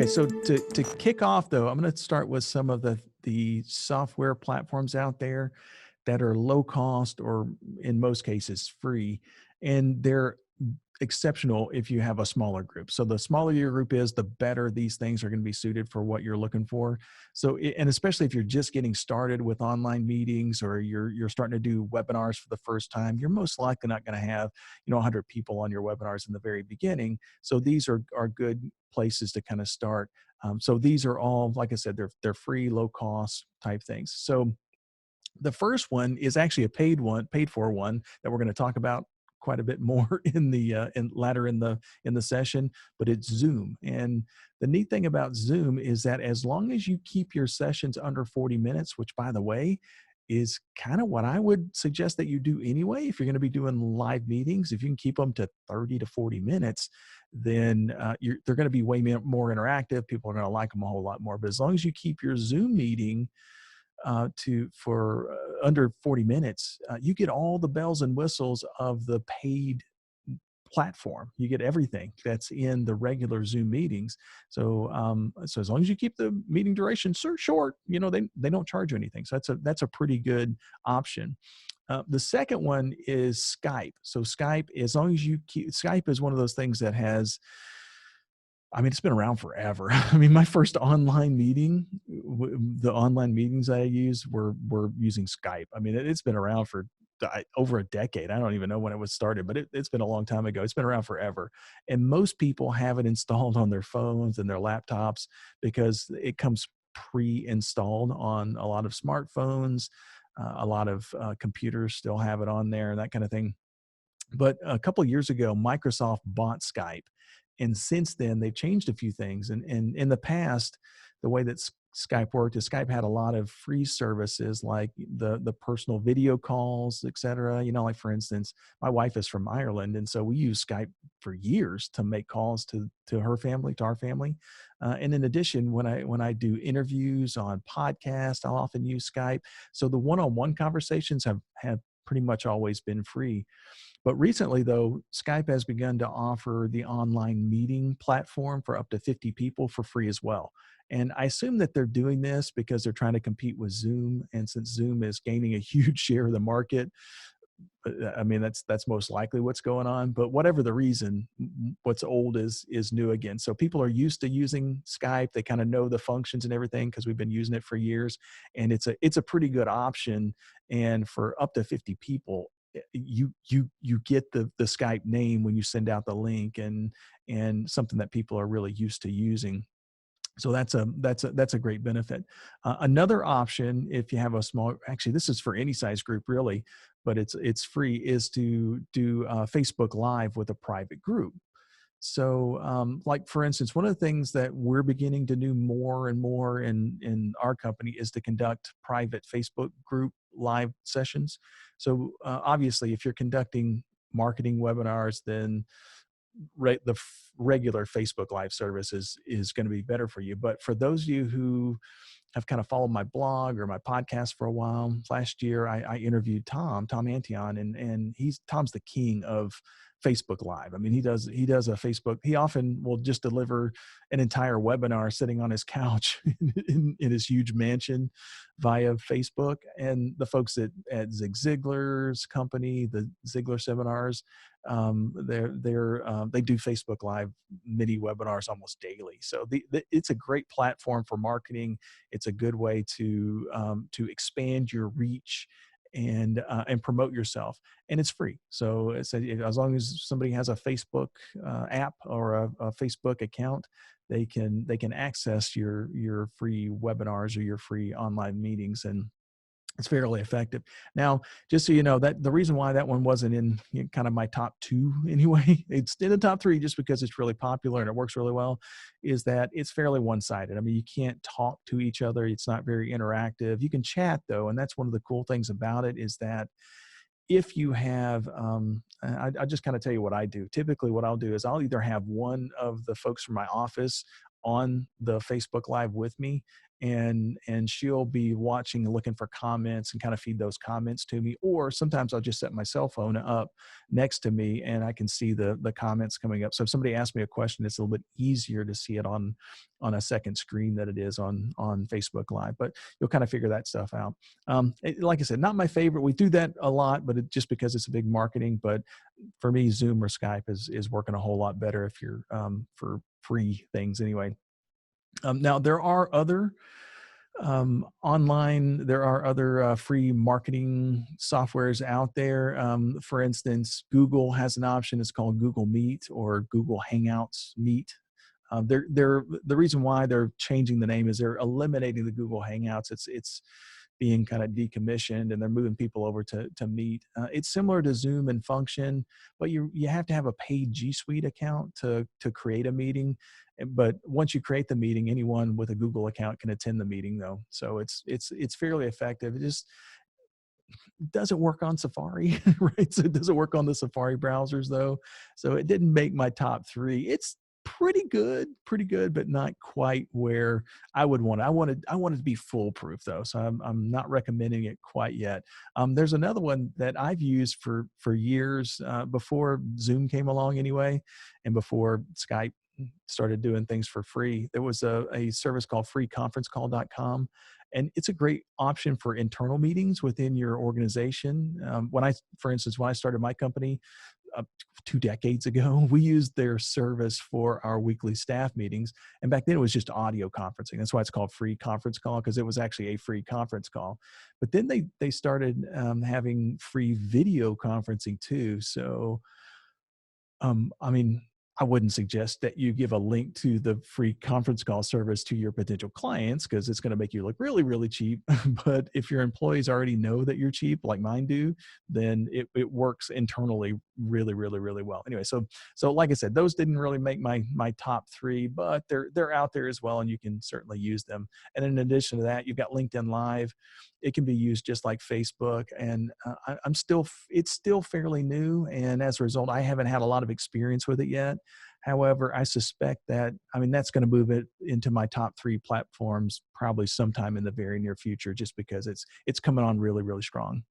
Okay, so to kick off though, I'm going to start with some of the software platforms out there that are low cost or in most cases free, and they're exceptional if you have a smaller group. So the smaller your group is, the better these things are going to be suited for what you're looking for. So and especially if you're just getting started with online meetings or you're starting to do webinars for the first time, you're most likely not going to have 100 people on your webinars in the very beginning. So these are good places to kind of start. So these are all, like I said, they're free, low cost type things. So the first one is actually a paid for one that we're going to talk about quite a bit more in the latter in the session, but it's Zoom. And the neat thing about Zoom is that as long as you keep your sessions under 40 minutes, which by the way is kind of what I would suggest that you do anyway. If you're going to be doing live meetings, if you can keep them to 30 to 40 minutes, then they're going to be way more interactive. People are going to like them a whole lot more. But as long as you keep your Zoom meeting to for under 40 minutes, you get all the bells and whistles of the paid platform. You get everything that's in the regular Zoom meetings. So as long as you keep the meeting duration short, they don't charge you anything. So that's a pretty good option. The second one is Skype. So Skype, as long as you keep, Skype is one of those things that has, I mean, it's been around forever. I mean, my first online meeting, the online meetings I use were using Skype. I mean, it's been around for over a decade. I don't even know when it was started, but it's been a long time ago. It's been around forever. And most people have it installed on their phones and their laptops because it comes pre-installed on a lot of smartphones. A lot of computers still have it on there and that kind of thing. But a couple of years ago, Microsoft bought Skype, and since then they've changed a few things. And in the past, the way that Skype worked is Skype had a lot of free services like the personal video calls, et cetera. Like for instance, my wife is from Ireland, and so we use Skype for years to make calls to her family, to our family. And in addition, when I do interviews on podcasts, I'll often use Skype. So the one-on-one conversations have pretty much always been free. But recently, though, Skype has begun to offer the online meeting platform for up to 50 people for free as well. And I assume that they're doing this because they're trying to compete with Zoom. And since Zoom is gaining a huge share of the market, I mean, that's most likely what's going on. But whatever the reason, what's old is new again. So people are used to using Skype. They kind of know the functions and everything because we've been using it for years, and it's a pretty good option. And for up to 50 people, you get the Skype name when you send out the link, and something that people are really used to using. So that's a great benefit. Another option, if you have a small, actually this is for any size group really, but it's free, is to do Facebook Live with a private group. So, like for instance, one of the things that we're beginning to do more and more in our company is to conduct private Facebook group live sessions. So, obviously, if you're conducting marketing webinars, then regular Facebook Live service is going to be better for you. But for those of you who have kind of followed my blog or my podcast for a while, last year I interviewed Tom Antion, and Tom's the king of Facebook Live. I mean, he does a Facebook. He often will just deliver an entire webinar sitting on his couch in his huge mansion via Facebook. And the folks at Zig Ziglar's company, the Ziglar seminars, they do Facebook Live mini webinars almost daily. So it's a great platform for marketing. It's a good way to expand your reach and promote yourself, and it's free. So as long as somebody has a Facebook app or a Facebook account, they can access your free webinars or your free online meetings, and it's fairly effective. Now, just so you know, that the reason why that one wasn't in kind of my top two anyway, it's in the top three just because it's really popular and it works really well, is that it's fairly one-sided. I mean, you can't talk to each other. It's not very interactive. You can chat though, and that's one of the cool things about it, is that if you have, I just kind of tell you what I do. Typically what I'll do is I'll either have one of the folks from my office on the Facebook Live with me, and she'll be watching and looking for comments and kind of feed those comments to me. Or sometimes I'll just set my cell phone up next to me and I can see the comments coming up. So if somebody asks me a question, it's a little bit easier to see it on a second screen than it is on Facebook Live. But you'll kind of figure that stuff out. Like I said, not my favorite. We do that a lot, but just because it's a big marketing. But for me, Zoom or Skype is working a whole lot better if you're for free things anyway. Now there are other online, there are other free marketing softwares out there. For instance, Google has an option. It's called Google Meet or Google Hangouts Meet. The reason why they're changing the name is they're eliminating the Google Hangouts. It's being kind of decommissioned and they're moving people over to Meet. It's similar to Zoom and function, but you have to have a paid G Suite account to create a meeting. But once you create the meeting, anyone with a Google account can attend the meeting though. So it's fairly effective. It just doesn't work on Safari, right? So it doesn't work on the Safari browsers though. So it didn't make my top three. It's pretty good, but not quite where I would want it. I wanted to be foolproof though. So I'm not recommending it quite yet. There's another one that I've used for years, before Zoom came along anyway, and before Skype started doing things for free. There was a service called freeconferencecall.com. And it's a great option for internal meetings within your organization. For instance, when I started my company, 2 decades ago, we used their service for our weekly staff meetings. And back then it was just audio conferencing. That's why it's called Free Conference Call, because it was actually a free conference call. But then they started having free video conferencing too. So, I mean, I wouldn't suggest that you give a link to the free conference call service to your potential clients because it's going to make you look really, really cheap. But if your employees already know that you're cheap, like mine do, then it works internally really, really, really well. Anyway, so like I said, those didn't really make my top three, but they're out there as well, and you can certainly use them. And in addition to that, you've got LinkedIn Live. It can be used just like Facebook, and it's still fairly new, and as a result, I haven't had a lot of experience with it yet. However, I suspect that, I mean, that's going to move it into my top three platforms probably sometime in the very near future, just because it's coming on really, really strong.